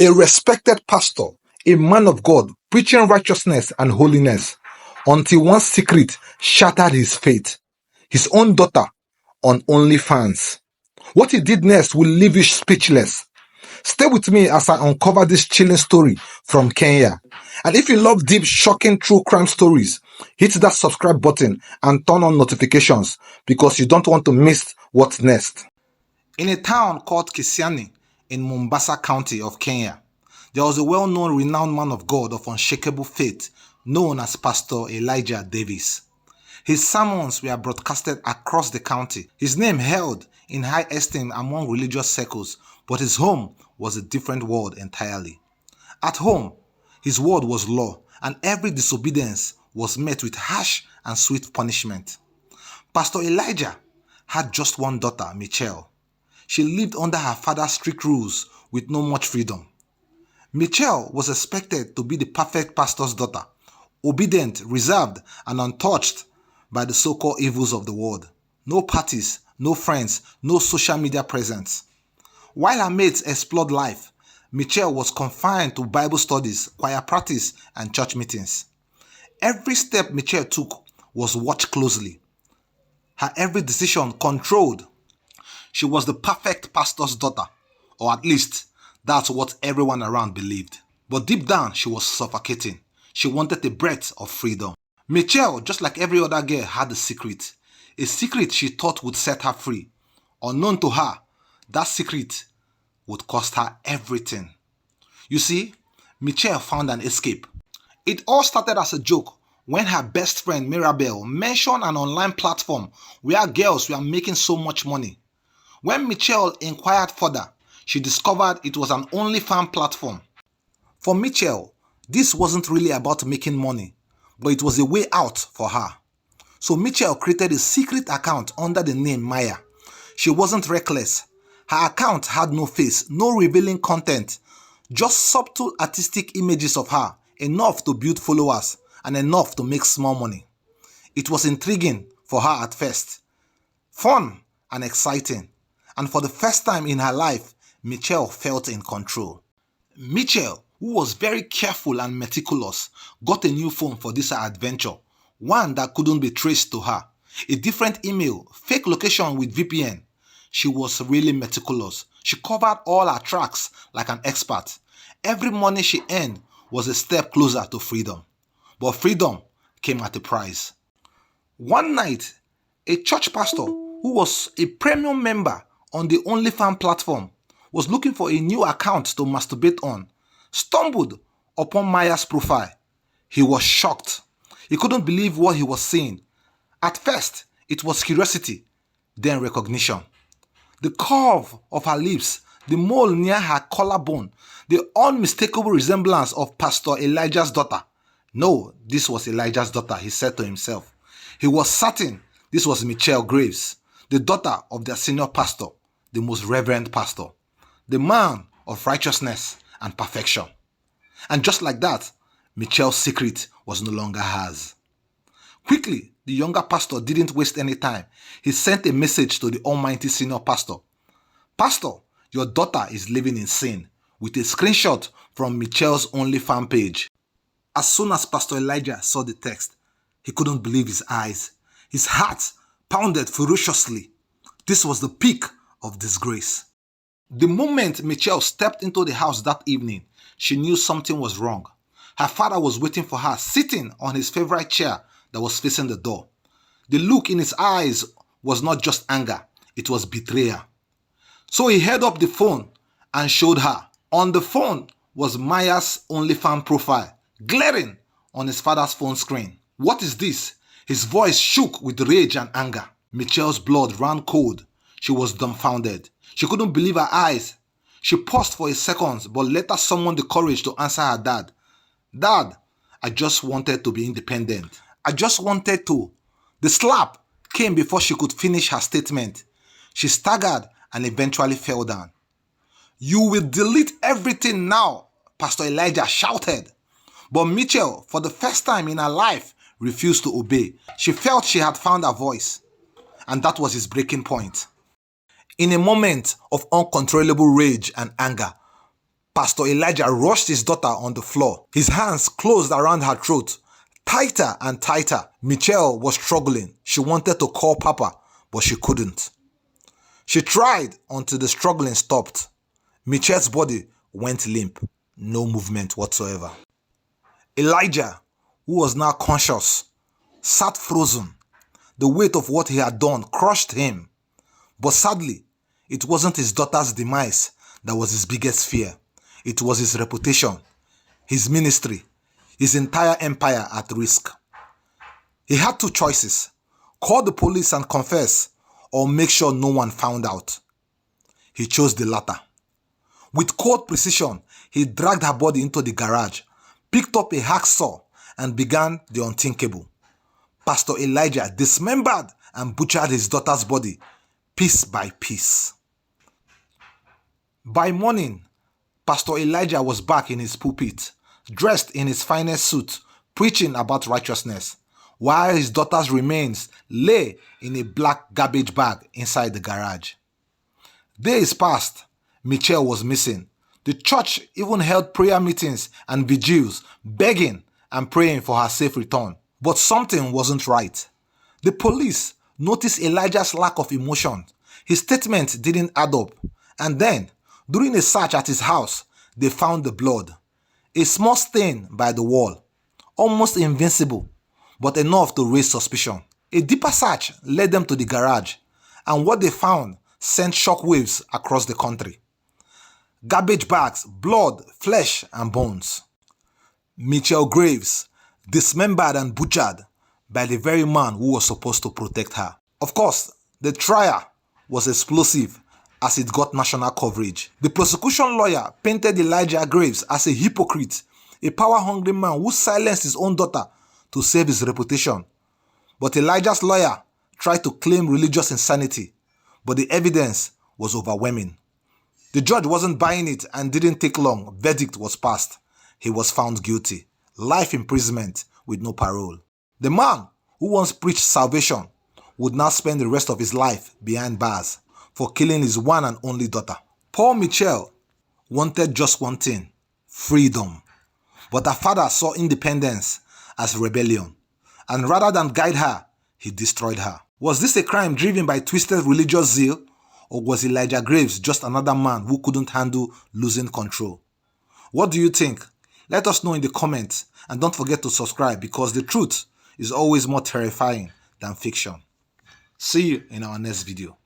A respected pastor, a man of God, preaching righteousness and holiness, until one secret shattered his faith. His own daughter on OnlyFans. What he did next will leave you speechless. Stay with me as I uncover this chilling story from Kenya. And if you love deep, shocking true crime stories, hit that subscribe button and turn on notifications because you don't want to miss what's next. In a town called Kisauni in Mombasa County of Kenya, there was a well-known renowned man of God of unshakable faith known as Pastor Elijah Davis. His sermons were broadcasted across the county. His name held in high esteem among religious circles, but his home was a different world entirely. At home, his word was law, and every disobedience was met with harsh and sweet punishment. Pastor Elijah had just one daughter, Michelle. She lived under her father's strict rules with no much freedom. Michelle was expected to be the perfect pastor's daughter, obedient, reserved, and untouched by the so-called evils of the world. No parties, no friends, no social media presence. While her mates explored life, Michelle was confined to Bible studies, choir practice, and church meetings. Every step Michelle took was watched closely. Her every decision controlled. She was the perfect pastor's daughter, or at least that's what everyone around believed. But deep down, she was suffocating. She wanted a breath of freedom. Michelle, just like every other girl, had a secret she thought would set her free. Unknown to her, that secret would cost her everything. You see, Michelle found an escape. It all started as a joke when her best friend Mirabel mentioned an online platform where girls were making so much money. When Michelle inquired further, she discovered it was an OnlyFans platform. For Michelle, this wasn't really about making money, but it was a way out for her. So Michelle created a secret account under the name Maya. She wasn't reckless. Her account had no face, no revealing content, just subtle artistic images of her, enough to build followers and enough to make small money. It was intriguing for her at first, fun and exciting, and for the first time in her life, Michelle felt in control. Michelle, who was very careful and meticulous, got a new phone for this adventure, one that couldn't be traced to her, a different email, fake location with VPN. She was really meticulous. She covered all her tracks like an expert. Every money she earned was a step closer to freedom. But freedom came at a price. One night, a church pastor who was a premium member on the OnlyFans platform was looking for a new account to masturbate on, stumbled upon Maya's profile. He was shocked. He couldn't believe what he was seeing. At first, it was curiosity, then recognition. The curve of her lips, the mole near her collarbone, the unmistakable resemblance of Pastor Elijah's daughter. No, this was Elijah's daughter, he said to himself. He was certain this was Michelle Graves, the daughter of their senior pastor, the most reverend pastor, the man of righteousness and perfection. And just like that, Michelle's secret was no longer hers. Quickly, the younger pastor didn't waste any time. He sent a message to the almighty senior pastor. Pastor, your daughter is living in sin, with a screenshot from Michelle's OnlyFans page. As soon as Pastor Elijah saw the text, he couldn't believe his eyes. His heart pounded ferociously. This was the peak of disgrace. The moment Michelle stepped into the house that evening, she knew something was wrong. Her father was waiting for her, sitting on his favorite chair that was facing the door. The look in his eyes was not just anger, it was betrayal. So he held up the phone and showed her. On the phone was Maya's OnlyFans profile, glaring on his father's phone screen. What is this? His voice shook with rage and anger. Michelle's blood ran cold. She was dumbfounded. She couldn't believe her eyes. She paused for a second, but later summoned the courage to answer her dad. Dad, I just wanted to be independent. I just wanted to. The slap came before she could finish her statement. She staggered and eventually fell down. You will delete everything now, Pastor Elijah shouted. But Michelle, for the first time in her life, refused to obey. She felt she had found her voice, and that was his breaking point. In a moment of uncontrollable rage and anger, Pastor Elijah rushed his daughter on the floor. His hands closed around her throat, tighter and tighter. Michelle was struggling. She wanted to call Papa, but she couldn't. She tried until the struggling stopped. Michelle's body went limp, no movement whatsoever. Elijah, who was now conscious, sat frozen. The weight of what he had done crushed him. But sadly, it wasn't his daughter's demise that was his biggest fear. It was his reputation, his ministry, his entire empire at risk. He had two choices: call the police and confess, or make sure no one found out. He chose the latter. With cold precision, he dragged her body into the garage, picked up a hacksaw, and began the unthinkable. Pastor Elijah dismembered and butchered his daughter's body, piece by piece. By morning, Pastor Elijah was back in his pulpit, dressed in his finest suit, preaching about righteousness, while his daughter's remains lay in a black garbage bag inside the garage. Days passed. Michelle was missing. The church even held prayer meetings and vigils, begging and praying for her safe return. But something wasn't right. The police noticed Elijah's lack of emotion. His statement didn't add up. And then, during a search at his house, they found the blood. A small stain by the wall, almost invincible, but enough to raise suspicion. A deeper search led them to the garage, and what they found sent shockwaves across the country. Garbage bags, blood, flesh, and bones. Michelle Graves, dismembered and butchered by the very man who was supposed to protect her. Of course, the trial was explosive as it got national coverage. The prosecution lawyer painted Elijah Graves as a hypocrite, a power-hungry man who silenced his own daughter to save his reputation. But Elijah's lawyer tried to claim religious insanity, but the evidence was overwhelming. The judge wasn't buying it and didn't take long. Verdict was passed. He was found guilty. Life imprisonment with no parole. The man who once preached salvation would now spend the rest of his life behind bars for killing his one and only daughter. Poor Michelle wanted just one thing: freedom. But her father saw independence as rebellion, and rather than guide her, he destroyed her. Was this a crime driven by twisted religious zeal, or was Elijah Graves just another man who couldn't handle losing control? What do you think? Let us know in the comments, and don't forget to subscribe, because the truth is always more terrifying than fiction. See you in our next video.